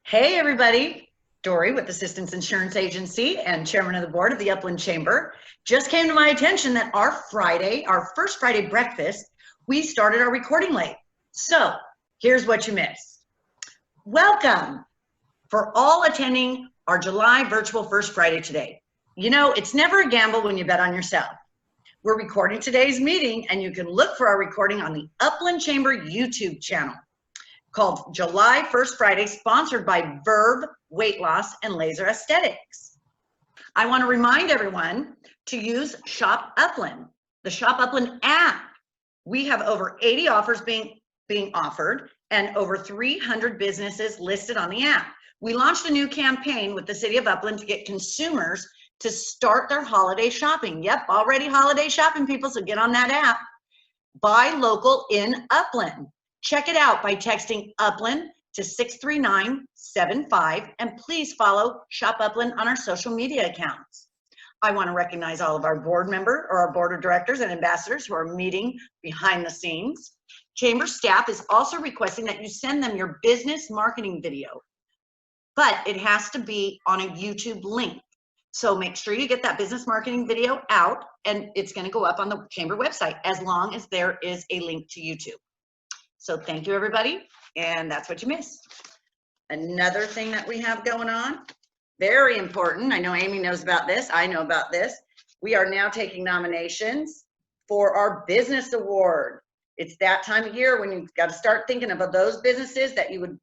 Hey everybody, Dory with Assistance Insurance Agency and Chairman of the Board of the Upland Chamber. Just came to my attention that our first Friday breakfast, we started our recording late. So here's what you missed. Welcome for all attending our July virtual First Friday today. You know, it's never a gamble when you bet on yourself. We're recording today's meeting and you can look for our recording on the Upland Chamber YouTube channel, called July 1st Friday, sponsored by Verve Weight Loss and Laser Aesthetics. I want to remind everyone to use Shop Upland, the Shop Upland app. We have over 80 offers being offered and over 300 businesses listed on the app. We launched a new campaign with the City of Upland to get consumers to start their holiday shopping. Yep, already holiday shopping, people, so get on that app. Buy local in Upland. Check it out by texting Upland to 63975 and please follow Shop Upland on our social media accounts. I want to recognize all of our board members or our board of directors and ambassadors who are meeting behind the scenes. Chamber staff is also requesting that you send them your business marketing video, but it has to be on a YouTube link. So make sure you get that business marketing video out and it's going to go up on the Chamber website as long as there is a link to YouTube. So thank you, everybody, and that's what you missed. Another thing that we have going on, very important, I know Amy knows about this, I know about this, we are now taking nominations for our business award. It's that time of year when you've got to start thinking about those businesses that you would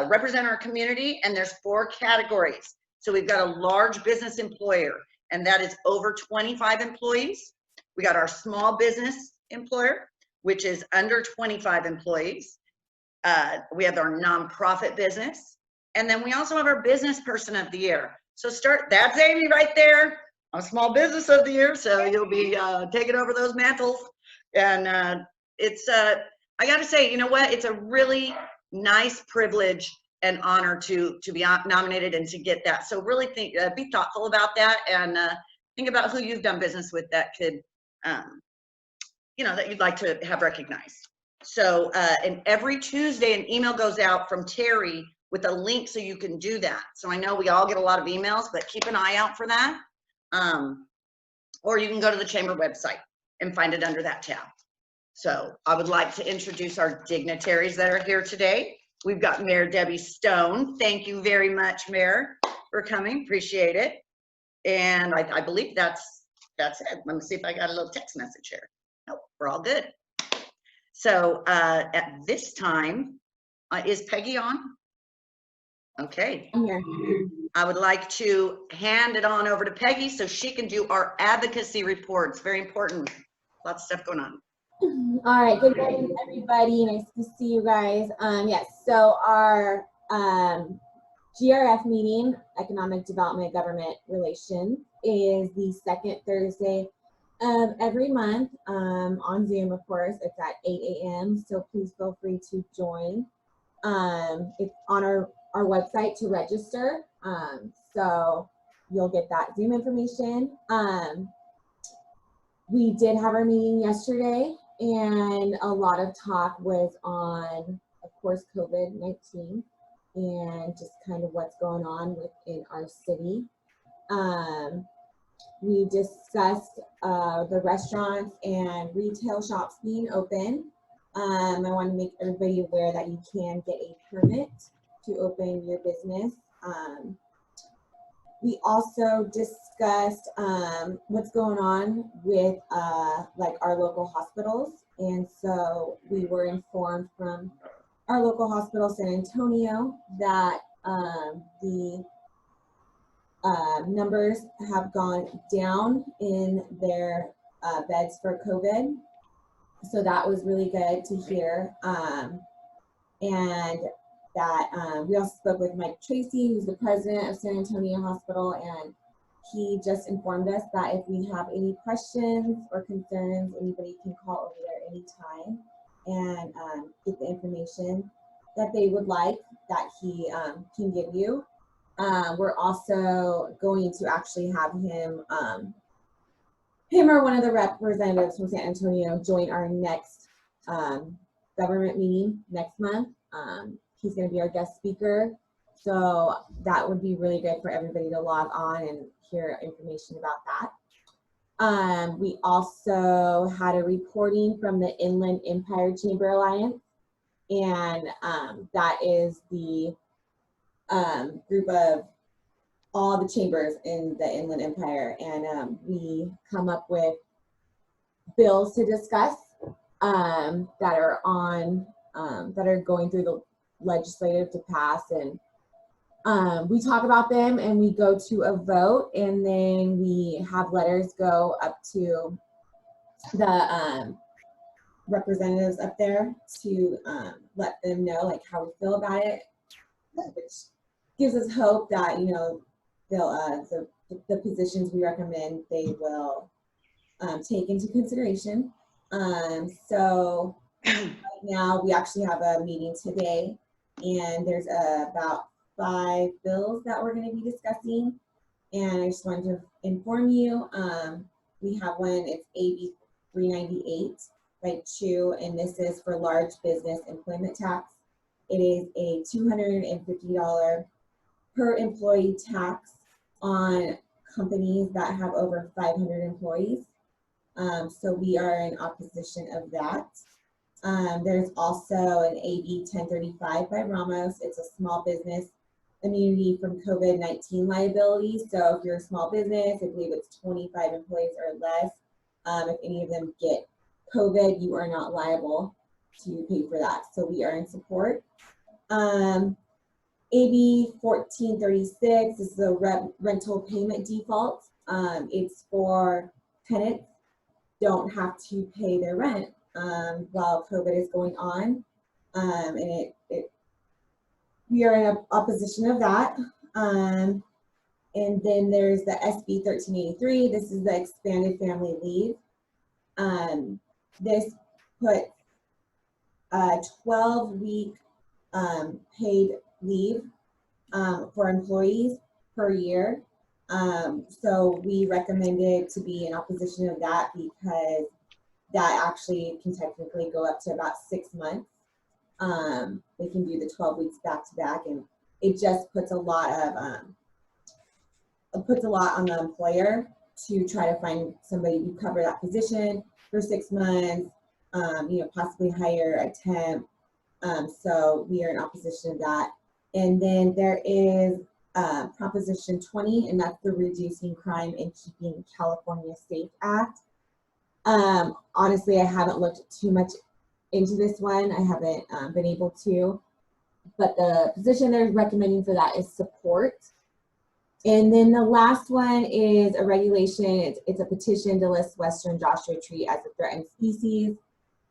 represent our community, and there's 4 categories. So we've got a large business employer, and that is over 25 employees. We got our small business employer, which is under 25 employees. We have our nonprofit business. And then we also have our business person of the year. So that's Amy right there, a small business of the year. So you'll be taking over those mantles. And I gotta say, you know what? It's a really nice privilege and honor to be nominated and to get that. So really be thoughtful about that and think about who you've done business with that could, that you'd like to have recognized. So, and every Tuesday an email goes out from Terry with a link so you can do that. So I know we all get a lot of emails, but keep an eye out for that. Or you can go to the Chamber website and find it under that tab. So I would like to introduce our dignitaries that are here today. We've got Mayor Debbie Stone. Thank you very much, Mayor, for coming. Appreciate it. And I believe that's it. Let me see if I got a little text message here. Nope, we're all good. So at this time, is Peggy on? Okay. I'm here. I would like to hand it on over to Peggy so she can do our advocacy reports. Very important. Lots of stuff going on. All right. Good morning, everybody. Nice to see you guys. Yes. So our GRF meeting, Economic Development Government Relations, is the second Thursday of every month on Zoom, of course. It's at 8 a.m. So please feel free to join. It's on our website to register. So you'll get that Zoom information. We did have our meeting yesterday, and a lot of talk was on, of course, COVID-19 and just kind of what's going on within our city. We discussed the restaurants and retail shops being open. I want to make everybody aware that you can get a permit to open your business. We also discussed what's going on with like our local hospitals. And so we were informed from our local hospital, San Antonio, that the numbers have gone down in their beds for COVID. So that was really good to hear. And that we also spoke with Mike Tracy, who's the president of San Antonio Hospital, and he just informed us that if we have any questions or concerns, anybody can call over there anytime and get the information that they would like that he can give you. We're also going to actually have him or one of the representatives from San Antonio join our next government meeting next month. He's going to be our guest speaker. So that would be really good for everybody to log on and hear information about that. We also had a reporting from the Inland Empire Chamber Alliance, and that is the group of all the chambers in the Inland Empire, and we come up with bills to discuss that are on that are going through the legislative to pass, and we talk about them and we go to a vote, and then we have letters go up to the representatives up there to let them know like how we feel about it, which gives us hope that, you know, they'll the positions we recommend they will take into consideration. So right now we actually have a meeting today, and there's about 5 bills that we're going to be discussing, and I just wanted to inform you, we have one, it's AB 398 by Chu, and this is for large business employment tax. It is a $250 per employee tax on companies that have over 500 employees. So we are in opposition of that. There's also an AB 1035 by Ramos. It's a small business immunity from COVID-19 liability. So if you're a small business, I believe it's 25 employees or less, if any of them get COVID, you are not liable to pay for that. So we are in support. AB 1436 is the rental payment default. It's for tenants don't have to pay their rent while COVID is going on, and we are in opposition of that. And then there's the SB 1383. This is the expanded family leave. This puts a 12-week paid leave for employees per year. So we recommended to be in opposition of that because that actually can technically go up to about 6 months. They can do the 12 weeks back to back, and it just puts a lot on the employer to try to find somebody to cover that position for 6 months, you know, possibly hire a temp. So we are in opposition of that. And then there is Proposition 20, and that's the Reducing Crime and Keeping California Safe Act. Honestly, I haven't looked too much into this one. I haven't been able to, but the position they're recommending for that is support. And then the last one is a regulation. It's a petition to list Western Joshua Tree as a threatened species.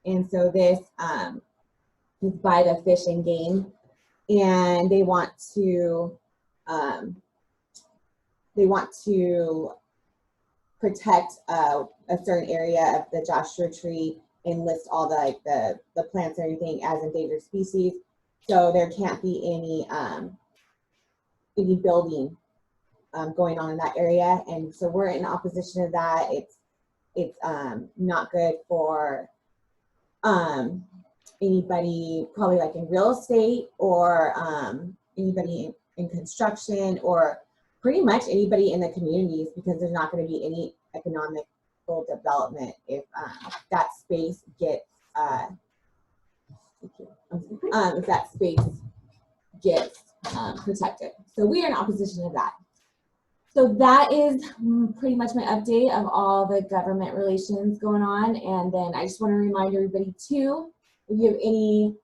And so this is by the Fish and Game, and they want to protect a certain area of the Joshua Tree and list all the plants and everything as endangered species. So there can't be any building going on in that area, and so we're in opposition to that. It's not good for anybody probably like in real estate or anybody in construction or pretty much anybody in the communities, because there's not going to be any economic development if that space gets protected. So we are in opposition to that. So that is pretty much my update of all the government relations going on. And then I just want to remind everybody too, if you have any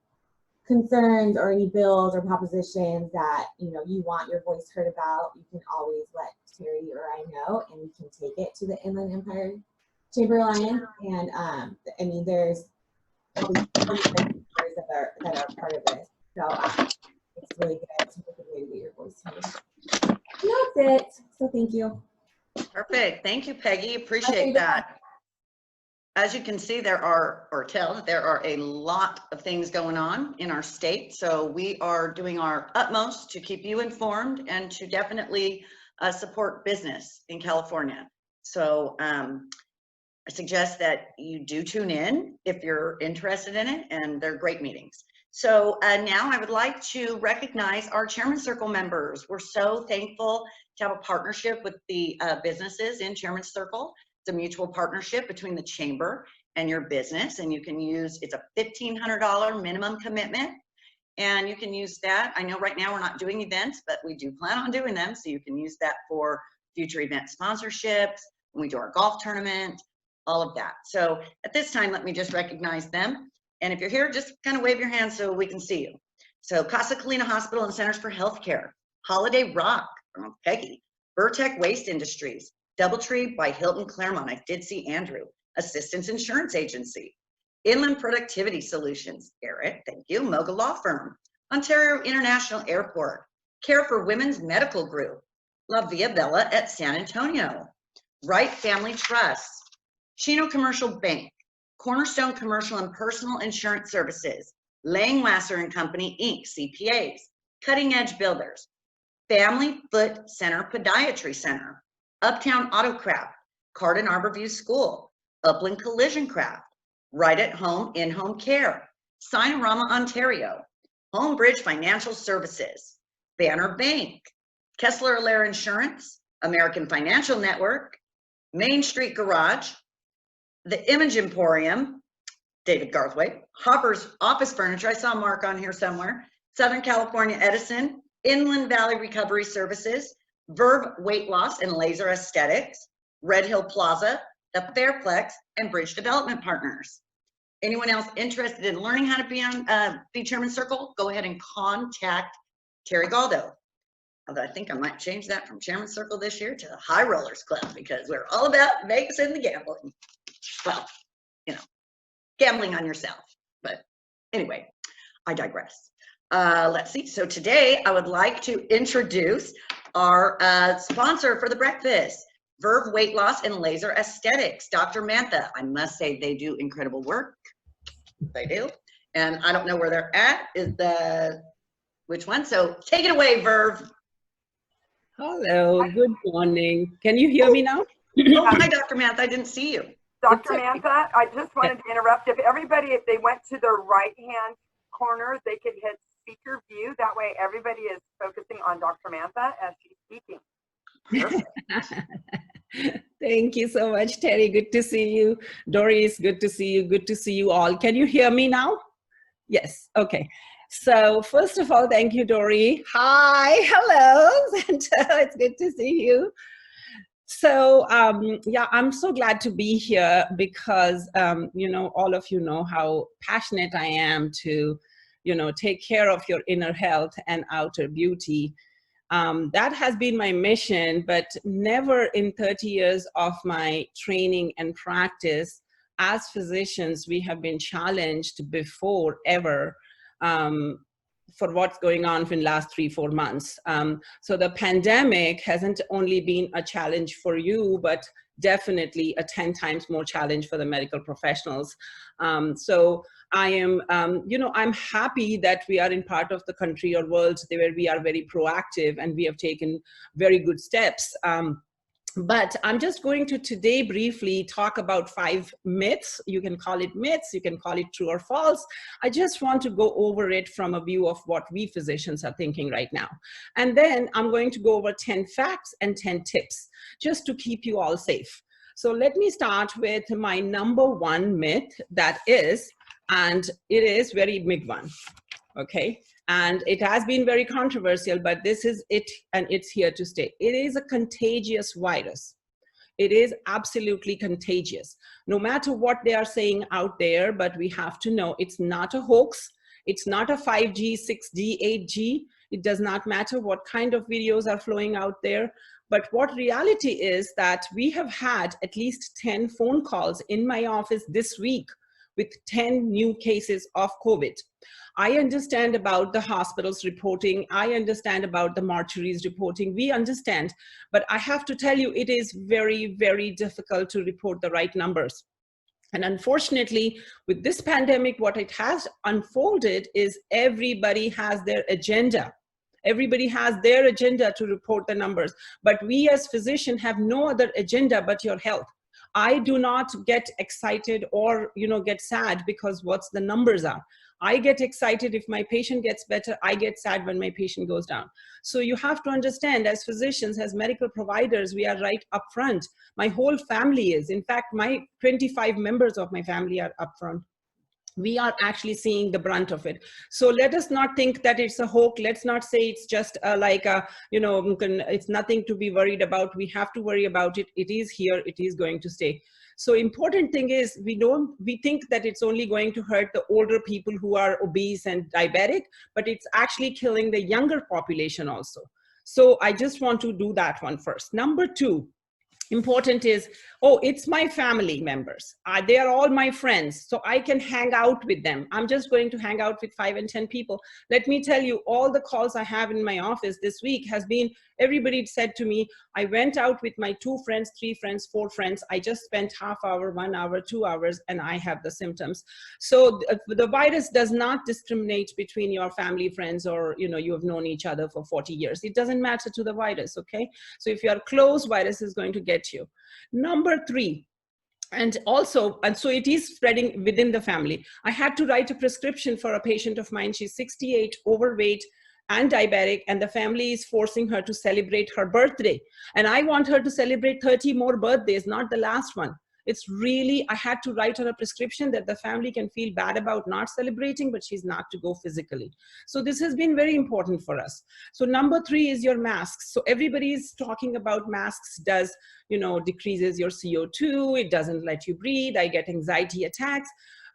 concerns or any bills or propositions that you want your voice heard about, you can always let Terry or I know, and we can take it to the Inland Empire Chamber Alliance. And I mean, there's at least 20 members that are part of this, so it's really good to get your voice heard. And that's it. So thank you. Perfect. Thank you, Peggy. Appreciate that. As you can see, there are a lot of things going on in our state. So we are doing our utmost to keep you informed and to definitely support business in California. So I suggest that you do tune in if you're interested in it, and they're great meetings. So now I would like to recognize our Chairman Circle members. We're so thankful to have a partnership with the businesses in Chairman Circle. It's a mutual partnership between the Chamber and your business, and you can use, it's a $1,500 minimum commitment, and you can use that. I know right now we're not doing events, but we do plan on doing them, so you can use that for future event sponsorships, when we do our golf tournament, all of that. So at this time, let me just recognize them. And if you're here, just kind of wave your hand so we can see you. So Casa Colina Hospital and Centers for Healthcare, Holiday Rock, Peggy, Vertec Waste Industries, Doubletree by Hilton Claremont, I did see Andrew, Assistance Insurance Agency, Inland Productivity Solutions, Eric, thank you, Moga Law Firm, Ontario International Airport, Care for Women's Medical Group, La Via Bella at San Antonio, Wright Family Trust, Chino Commercial Bank, Cornerstone Commercial and Personal Insurance Services, Langwasser and Company, Inc., CPAs, Cutting Edge Builders, Family Foot Center Podiatry Center, Uptown Autocraft, Cardin Arborview School, Upland Collision Craft, Right at Home In-Home Care, Sinorama Ontario, Homebridge Financial Services, Banner Bank, Kessler Allaire Insurance, American Financial Network, Main Street Garage, The Image Emporium, David Garthwaite, Hopper's Office Furniture, I saw Mark on here somewhere, Southern California Edison, Inland Valley Recovery Services, Verve Weight Loss and Laser Aesthetics, Red Hill Plaza, the Fairplex, and Bridge Development Partners. Anyone else interested in learning how to be on be Chairman Circle, go ahead and contact Terry Galdo. Although I think I might change that from Chairman Circle this year to the High Rollers Club, because we're all about Vegas and the gambling. Well, you know, gambling on yourself. But anyway, I digress. Let's see. So today I would like to introduce our sponsor for the breakfast, Verve Weight Loss and Laser Aesthetics, Dr. Mantha. I must say they do incredible work. They do. And I don't know where they're at, which one? So take it away, Verve. Hello, good morning. Can you hear me now? Oh, hi, Dr. Mantha. I didn't see you. Dr. Mantha, I just wanted to interrupt. If they went to their right-hand corner, they could hit speaker view. That way everybody is focusing on Dr. Mantha as she's speaking. Thank you so much, Terry. Good to see you. Doris, good to see you. Good to see you all. Can you hear me now? Yes. Okay. So first of all, thank you, Dory. Hi. Hello. It's good to see you. So yeah, I'm so glad to be here because, you know, all of you know how passionate I am to, you know, take care of your inner health and outer beauty. That has been my mission, but never in 30 years of my training and practice as physicians, we have been challenged before ever for what's going on in the last 3-4 months. So the pandemic hasn't only been a challenge for you, but definitely a 10 times more challenge for the medical professionals. So I am, you know, I'm happy that we are in part of the country or world where we are very proactive and we have taken very good steps. But I'm just going to today briefly talk about 5 myths. You can call it myths, you can call it true or false. I just want to go over it from a view of what we physicians are thinking right now. And then I'm going to go over 10 facts and 10 tips just to keep you all safe. So let me start with my number 1 myth that is, and it is very big one, okay? And it has been very controversial, but this is it, and it's here to stay. It is a contagious virus. It is absolutely contagious. No matter what they are saying out there, but we have to know it's not a hoax. It's not a 5G, 6G, 8G. It does not matter what kind of videos are flowing out there. But what reality is that we have had at least 10 phone calls in my office this week with 10 new cases of COVID. I understand about the hospitals reporting. I understand about the mortuaries reporting. We understand, but I have to tell you, it is very, very difficult to report the right numbers. And unfortunately, with this pandemic, what it has unfolded is everybody has their agenda. Everybody has their agenda to report the numbers, but we as physicians have no other agenda but your health. I do not get excited or, get sad because what's the numbers are. I get excited if my patient gets better. I get sad when my patient goes down. So you have to understand, as physicians, as medical providers, we are right up front. My whole family is. In fact, my 25 members of my family are up front. We are actually seeing the brunt of it. So let us not think that it's a hoax. Let's not say it's just it's nothing to be worried about. We have to worry about it. It is here. It is going to stay. So important thing is we think that it's only going to hurt the older people who are obese and diabetic, but it's actually killing the younger population also. So I just want to do that one first. Number two, important is, oh, it's my family members. They are all my friends, so I can hang out with them. I'm just going to hang out with 5 and 10 people. Let me tell you, all the calls I have in my office this week has been, everybody said to me, I went out with my 2 friends, 3 friends, 4 friends. I just spent half hour, 1 hour, 2 hours, and I have the symptoms. So the virus does not discriminate between your family, friends, or you have known each other for 40 years. It doesn't matter to the virus, okay? So if you are close, virus is going to get you. Number 3, and so it is spreading within the family. I had to write a prescription for a patient of mine. She's 68, overweight and diabetic, and the family is forcing her to celebrate her birthday. And I want her to celebrate 30 more birthdays, not the last one. It's really, I had to write her a prescription that the family can feel bad about not celebrating, but she's not to go physically. So this has been very important for us. So number 3 is your masks. So everybody is talking about masks does, decreases your CO2. It doesn't let you breathe. I get anxiety attacks.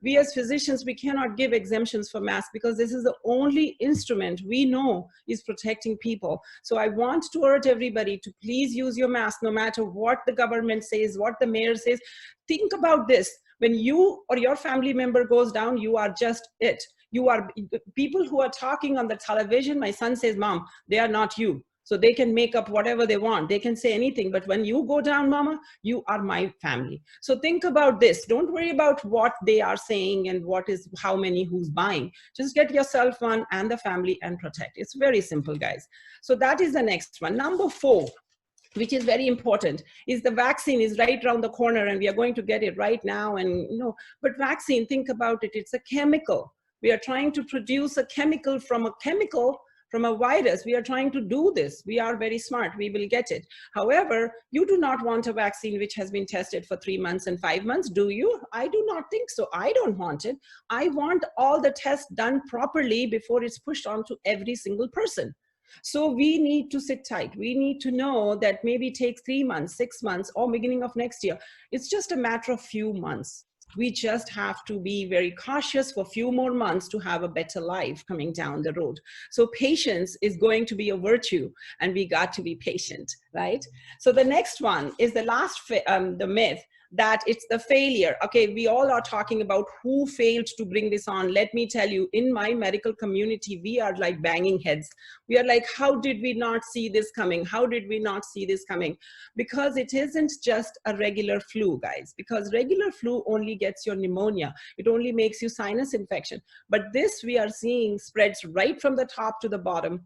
We as physicians, we cannot give exemptions for masks because this is the only instrument we know is protecting people. So I want to urge everybody to please use your mask, no matter what the government says, what the mayor says. Think about this. When you or your family member goes down, you are just it. You are people who are talking on the television. My son says, Mom, they are not you. So they can make up whatever they want. They can say anything. But when you go down, Mama, you are my family. So think about this. Don't worry about what they are saying and how many who's buying. Just get yourself one and the family and protect. It's very simple, guys. So that is the next one. Number 4, which is very important, is the vaccine is right around the corner and we are going to get it right now. And but vaccine, think about it. It's a chemical. We are trying to produce a chemical from a virus. We are trying to do this. We are very smart. We will get it. However, you do not want a vaccine which has been tested for 3 months and 5 months, do you? I do not think so. I don't want it. I want all the tests done properly before it's pushed on to every single person. So we need to sit tight. We need to know that maybe it takes 3 months, 6 months, or beginning of next year. It's just a matter of few months. We just have to be very cautious for a few more months to have a better life coming down the road. So patience is going to be a virtue, and we got to be patient, right? So the next one is the last, the myth, that it's the failure. Okay, we all are talking about who failed to bring this on. Let me tell you, in my medical community, we are like banging heads. We are like, how did we not see this coming? How did we not see this coming? Because it isn't just a regular flu, guys, because regular flu only gets your pneumonia. It only makes you sinus infection. But this we are seeing spreads right from the top to the bottom.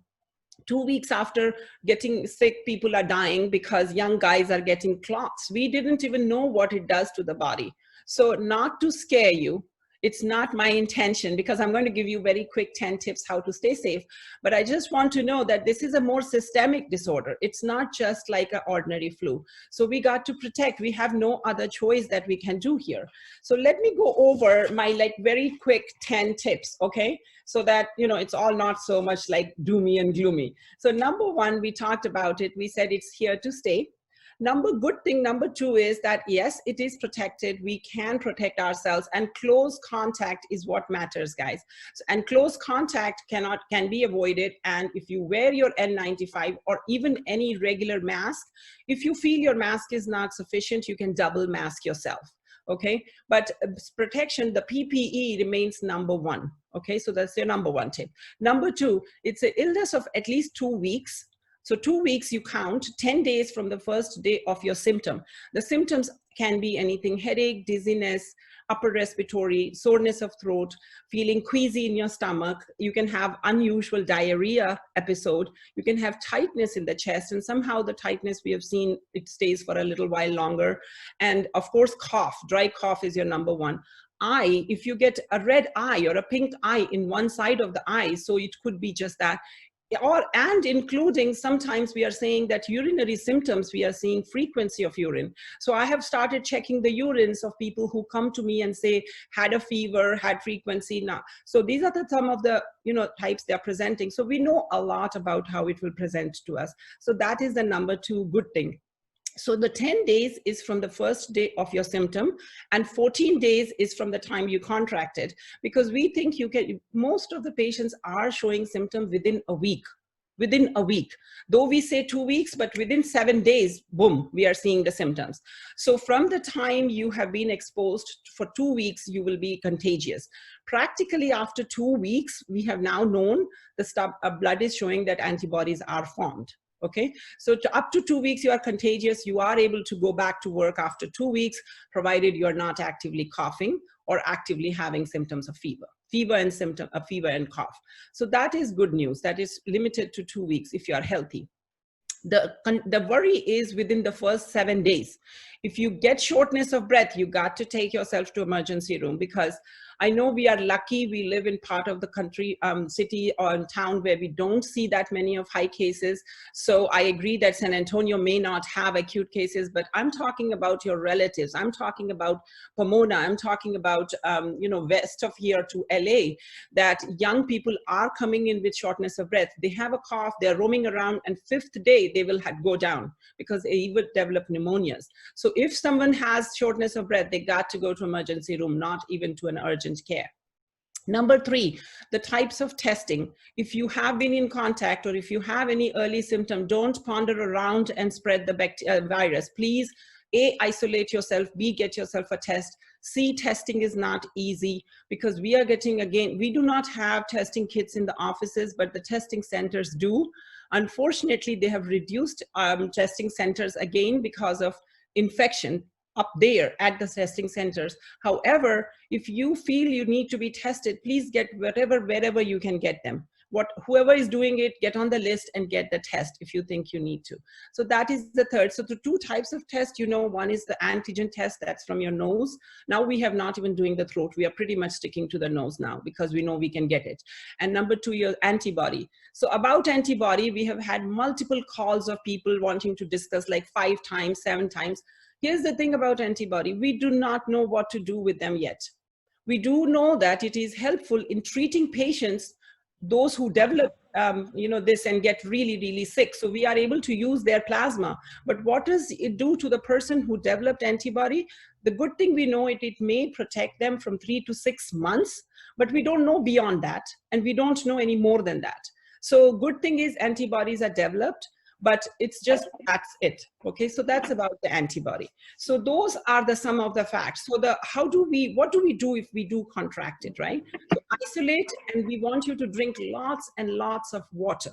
2 weeks after getting sick, people are dying because young guys are getting clots. We didn't even know what it does to the body. So not to scare you, it's not my intention, because I'm going to give you very quick 10 tips how to stay safe. But I just want to know that this is a more systemic disorder. It's not just like an ordinary flu. So we got to protect. We have no other choice that we can do here. So let me go over my very quick 10 tips, okay? So that, it's all not so much like doomy and gloomy. So number 1, we talked about it. We said it's here to stay. Good thing number 2 is that, yes, it is protected. We can protect ourselves, and close contact is what matters, guys. And close contact can be avoided. And if you wear your N95 or even any regular mask, if you feel your mask is not sufficient, you can double mask yourself. Okay, but protection, the PPE remains number 1. Okay, so that's your number 1 tip. Number 2, it's an illness of at least 2 weeks. So 2 weeks, you count 10 days from the first day of your symptom. The symptoms can be anything: headache, dizziness, upper respiratory, soreness of throat, feeling queasy in your stomach. You can have unusual diarrhea episode. You can have tightness in the chest, and somehow the tightness we have seen, it stays for a little while longer. And of course, cough. Dry cough is your number one. Eye, if you get a red eye or a pink eye in one side of the eye, so it could be just that. And including, sometimes we are saying that urinary symptoms, we are seeing frequency of urine. So I have started checking the urines of people who come to me and say, had a fever, had frequency now. So these are some of the types they are presenting. So we know a lot about how it will present to us. So that is the number 2 good thing. So the 10 days is from the first day of your symptom, and 14 days is from the time you contracted, because we think most of the patients are showing symptoms within a week. Though we say 2 weeks, but within 7 days, boom, we are seeing the symptoms. So from the time you have been exposed for 2 weeks, you will be contagious. Practically after 2 weeks, we have now known blood is showing that antibodies are formed. Okay, so up to 2 weeks, you are contagious. You are able to go back to work after 2 weeks, provided you are not actively coughing or actively having symptoms of fever and cough. So that is good news. That is limited to 2 weeks if you are healthy. The worry is within the first 7 days. If you get shortness of breath, you got to take yourself to emergency room, because I know we are lucky. We live in part of the country, city or town where we don't see that many of high cases. So I agree that San Antonio may not have acute cases, but I'm talking about your relatives. I'm talking about Pomona. I'm talking about, west of here to LA, that young people are coming in with shortness of breath. They have a cough, they're roaming around, and 5th day they will go down because they even develop pneumonias. So if someone has shortness of breath, they got to go to emergency room, not even to an urgent care. Number 3, the types of testing. If you have been in contact or if you have any early symptom, don't ponder around and spread the virus. Please, A, isolate yourself, B, get yourself a test. C, testing is not easy, because we are getting, again, we do not have testing kits in the offices, but the testing centers do. Unfortunately, they have reduced testing centers again because of infection up there at the testing centers. However, if you feel you need to be tested, please get wherever you can get them. Whoever is doing it, get on the list and get the test if you think you need to. So that is the third. So the 2 types of tests, one is the antigen test, that's from your nose. Now we have not even doing the throat. We are pretty much sticking to the nose now because we know we can get it. And number 2, your antibody. So about antibody, we have had multiple calls of people wanting to discuss, like 5 times, 7 times. Here's the thing about antibody. We do not know what to do with them yet. We do know that it is helpful in treating patients, those who develop this and get really, really sick. So we are able to use their plasma. But what does it do to the person who developed antibody? The good thing we know, it may protect them from 3 to 6 months, but we don't know beyond that. And we don't know any more than that. So good thing is antibodies are developed, but it's just, that's it. Okay, so that's about the antibody. So those are the sum of the facts. So what do we do if we do contract it, right? So isolate, and we want you to drink lots and lots of water.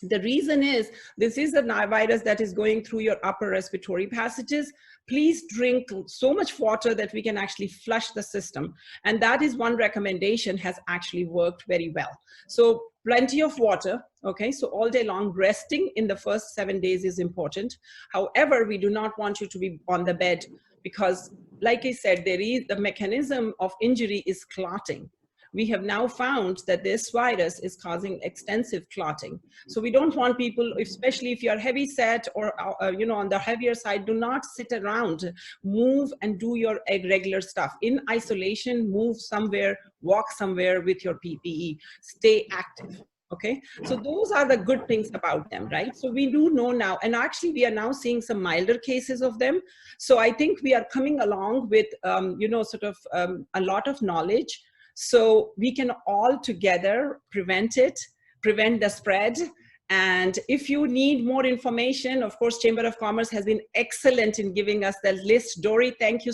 The reason is, this is a virus that is going through your upper respiratory passages. Please drink so much water that we can actually flush the system. And that is one recommendation, has actually worked very well. So plenty of water, okay? So all day long, resting in the first 7 days is important. However, we do not want you to be on the bed, because like I said, the mechanism of injury is clotting. We have now found that this virus is causing extensive clotting. So we don't want people, especially if you are heavy set or on the heavier side, do not sit around. Move and do your regular stuff. In isolation, move somewhere, walk somewhere with your PPE. Stay active. Okay, so those are the good things about them, right? So we do know now, and actually we are now seeing some milder cases of them. So I think we are coming along with, a lot of knowledge. So we can all together prevent the spread. And if you need more information, of course, Chamber of Commerce has been excellent in giving us the list. Dory, thank you.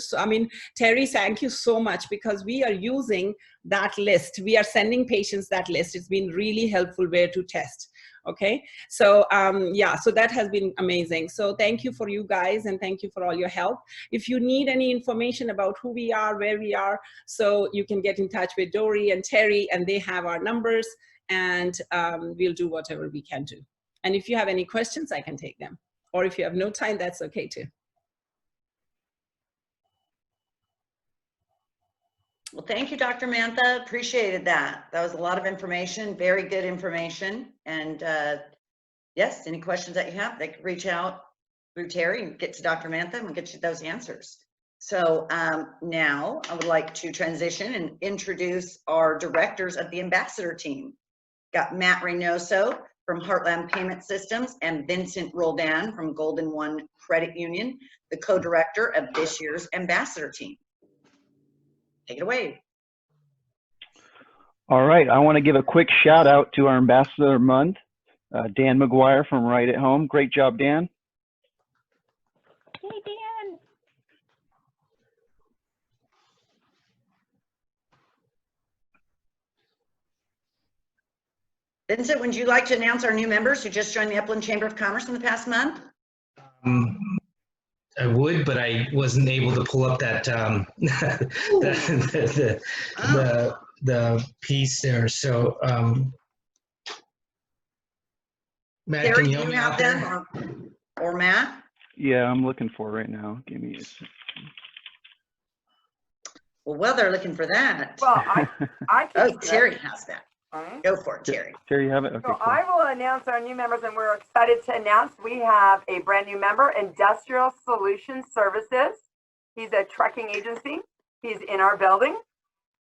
Terry, thank you so much, because we are using that list. We are sending patients that list. It's been really helpful where to test. Okay, so yeah, so that has been amazing. So thank you for you guys, and thank you for all your help. If you need any information about who we are, where we are, so you can get in touch with Dory and Terry, and they have our numbers, and we'll do whatever we can do. And if you have any questions, I can take them. Or if you have no time, that's okay too. Well, thank you, Dr. Mantha. Appreciated that. That was a lot of information, very good information. And yes, any questions that you have, they can reach out through Terry and get to Dr. Mantha and we'll get you those answers. So now I would like to transition and introduce our directors of the ambassador team. Got Matt Reynoso from Heartland Payment Systems and Vincent Roldan from Golden One Credit Union, the co-director of this year's ambassador team. Take it away. All right, I want to give a quick shout out to our Ambassador Month, Dan McGuire from Right at Home. Great job, Dan. Hey, Dan. Vincent, would you like to announce our new members who just joined the Upland Chamber of Commerce in the past month? I would, but I wasn't able to pull up that the piece there. So, Matt, Terry, can do you help you me have out there? them? Or Matt? Yeah, I'm looking for it right now. Give me a second. Well, they're looking for that. Well, I can. Oh, Terry has that. All right. Go for it, Terry. Terry, you have it? Okay, So cool. I will announce our new members, and we're excited to announce we have a brand new member, Industrial Solutions Services. He's a trucking agency. He's in our building.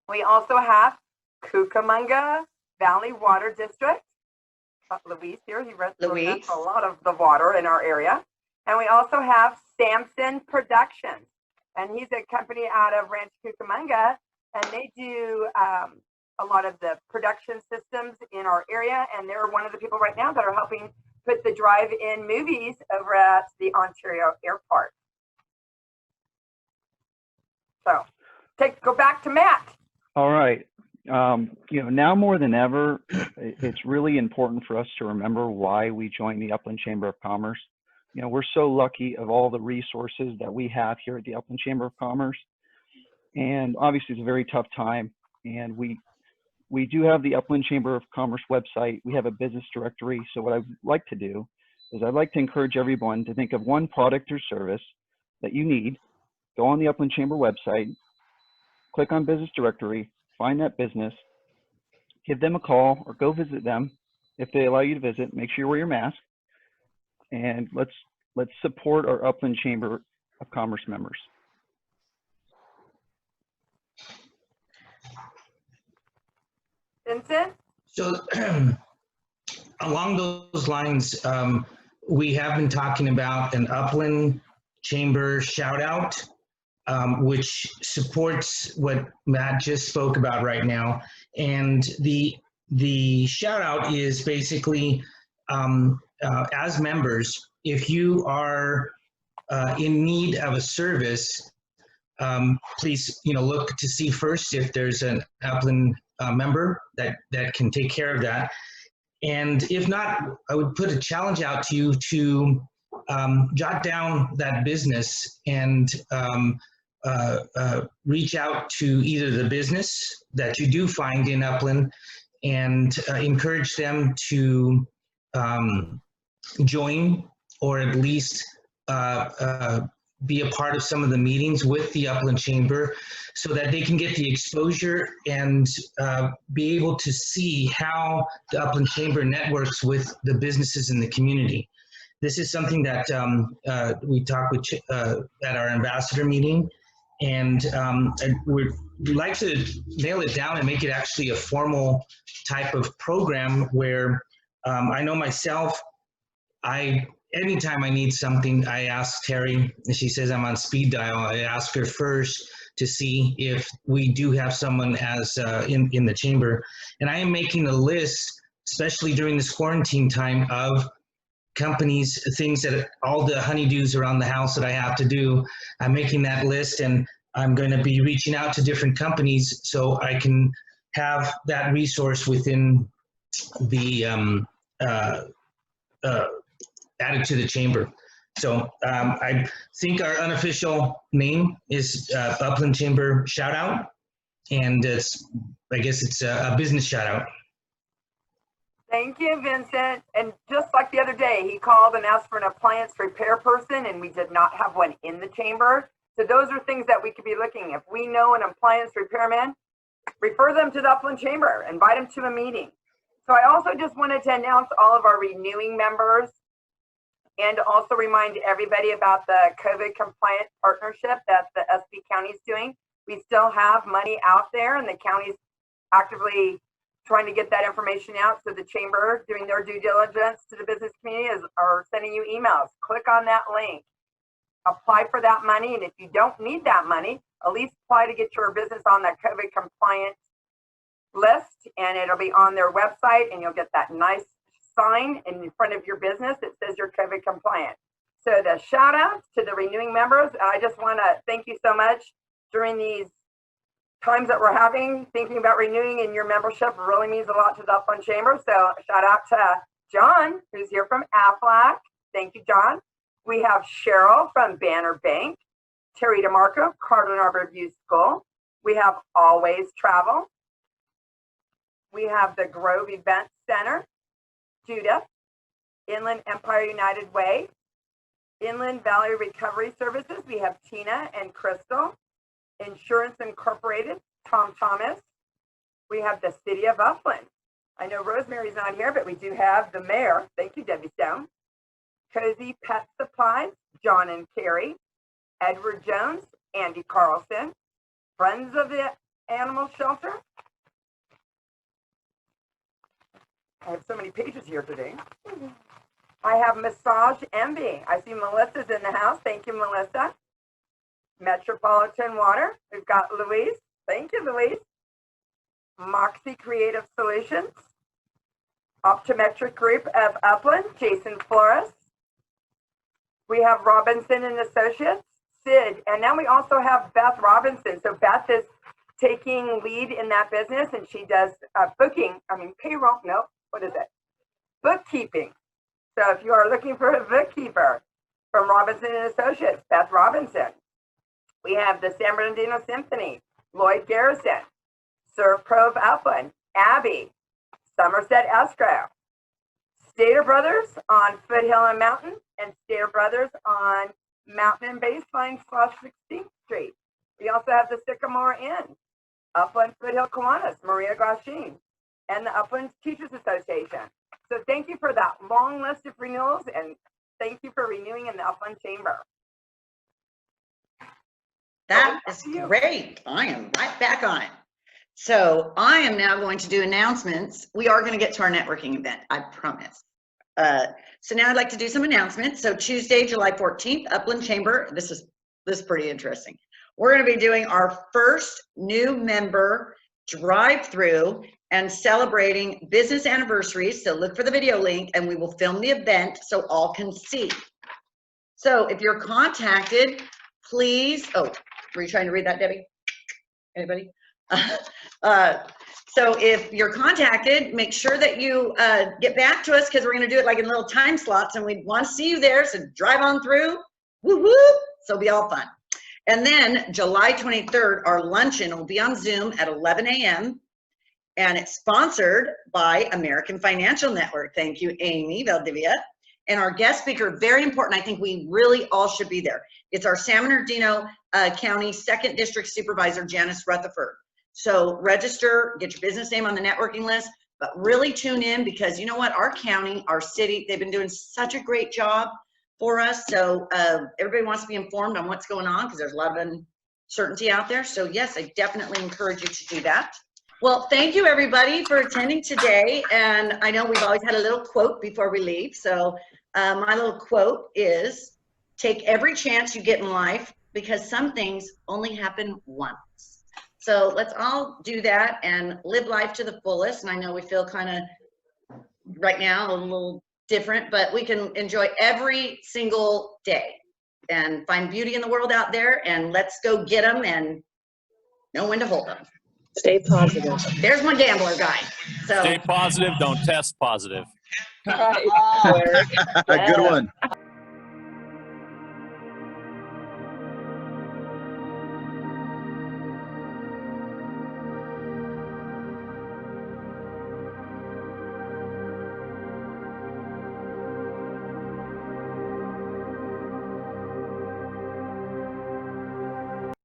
We also have Cucamonga Valley Water District. Luis here, he represents a lot of the water in our area. And we also have Samson Productions, and he's a company out of Ranch Cucamonga, and they do a lot of the production systems in our area, and they're one of the people right now that are helping put the drive-in movies over at the Ontario Airport. So, go back to Matt. All right. You know, now more than ever, it's really important for us to remember why we joined the Upland Chamber of Commerce. You know, we're so lucky of all the resources that we have here at the Upland Chamber of Commerce. And obviously it's a very tough time. And we do have the Upland Chamber of Commerce website. We have a business directory. So what I'd like to do is I'd like to encourage everyone to think of one product or service that you need. Go on the Upland Chamber website, click on business directory, find that business, give them a call or go visit them. If they allow you to visit, make sure you wear your mask. And let's support our Upland Chamber of Commerce members. Vincent? So, along those lines, we have been talking about an Upland Chamber shout out, which supports what Matt just spoke about right now. And the shout out is basically, as members, if you are in need of a service, please, look to see first if there's an Upland member that can take care of that. And if not, I would put a challenge out to you to jot down that business and reach out to either the business that you do find in Upland and encourage them to join or at least be a part of some of the meetings with the Upland Chamber so that they can get the exposure and be able to see how the Upland Chamber networks with the businesses in the community. This is something that we talked with at our ambassador meeting, and we'd like to nail it down and make it actually a formal type of program where I know myself, anytime I need something, I ask Terry, and she says I'm on speed dial. I ask her first to see if we do have someone as in the chamber. And I am making a list, especially during this quarantine time, of companies, things that all the honeydews around the house that I have to do. I'm making that list, and I'm going to be reaching out to different companies so I can have that resource within the added to the chamber. So I think our unofficial name is Upland Chamber Shout Out, and I guess it's a business shout out. Thank you, Vincent. And just like the other day, he called and asked for an appliance repair person, and we did not have one in the chamber. So those are things that we could be looking. If we know an appliance repairman, refer them to the Upland Chamber, invite them to a meeting. So I also just wanted to announce all of our renewing members and also remind everybody about the COVID compliant partnership that the SB County is doing. We still have money out there, and the county's actively trying to get that information out. So the chamber, doing their due diligence to the business community, are sending you emails. Click on that link, apply for that money, and if you don't need that money, at least apply to get your business on that COVID compliant list, and it'll be on their website, and you'll get that nice sign in front of your business that says you're COVID compliant. So the shout outs to the renewing members, I just want to thank you so much during these times that we're having. Thinking about renewing in your membership really means a lot to the Upland Chamber. So shout out to John, who's here from Aflac. Thank you, John. We have Cheryl from Banner Bank, Terry DeMarco, Cardinal Arbor View School. We have Always Travel. We have the Grove Event Center, Judith, Inland Empire United Way, Inland Valley Recovery Services. We have Tina and Crystal. Insurance Incorporated, Tom Thomas. We have the City of Upland. I know Rosemary's not here, but we do have the mayor. Thank you, Debbie Stone. Cozy Pet Supplies, John and Carrie. Edward Jones, Andy Carlson. Friends of the Animal Shelter. I have so many pages here today. I have Massage Envy. I see Melissa's in the house. Thank you, Melissa. Metropolitan Water. We've got Louise. Thank you, Louise. Moxie Creative Solutions. Optometric Group of Upland, Jason Flores. We have Robinson and Associates, Sid, and now we also have Beth Robinson. So Beth is taking lead in that business, and she does payroll, no, what is it? Bookkeeping. So if you are looking for a bookkeeper from Robinson and Associates, Beth Robinson. We have the San Bernardino Symphony, Lloyd Garrison, Surf Pro of Upland, Abby, Somerset Escrow, Stater Brothers on Foothill and Mountain, and Stater Brothers on Mountain and Baseline / 16th Street. We also have the Sycamore Inn, Upland Foothill Kiwanis, Maria Gauchine, and the Upland Teachers Association. So thank you for that long list of renewals, and thank you for renewing in the Upland Chamber. That is great. I am right back on it. So I am now going to do announcements. We are going to get to our networking event, I promise. So now I'd like to do some announcements. So Tuesday, July 14th, Upland Chamber. This is pretty interesting. We're going to be doing our first new member drive-through and celebrating business anniversaries. So look for the video link, and we will film the event so all can see. So if you're contacted, please, oh, were you trying to read that, Debbie? Anybody? So if you're contacted, make sure that you get back to us, because we're going to do it like in little time slots, and we want to see you there. So drive on through. Woo woo. So it'll be all fun. And then July 23rd, our luncheon will be on Zoom at 11 a.m. and it's sponsored by American Financial Network. Thank you, Amy Valdivia. And our guest speaker, very important, I think we really all should be there. It's our San Bernardino County 2nd District Supervisor, Janice Rutherford. So register, get your business name on the networking list, but really tune in, because you know what, our county, our city, they've been doing such a great job for us. So everybody wants to be informed on what's going on, because there's a lot of uncertainty out there. So yes, I definitely encourage you to do that. Well, thank you everybody for attending today. And I know we've always had a little quote before we leave. So my little quote is, take every chance you get in life, because some things only happen once. So let's all do that and live life to the fullest. And I know we feel kind of right now a little different, but we can enjoy every single day and find beauty in the world out there, and let's go get them and know when to hold them. Stay positive. There's my gambler guy. So stay positive, don't test positive. Right. A good one.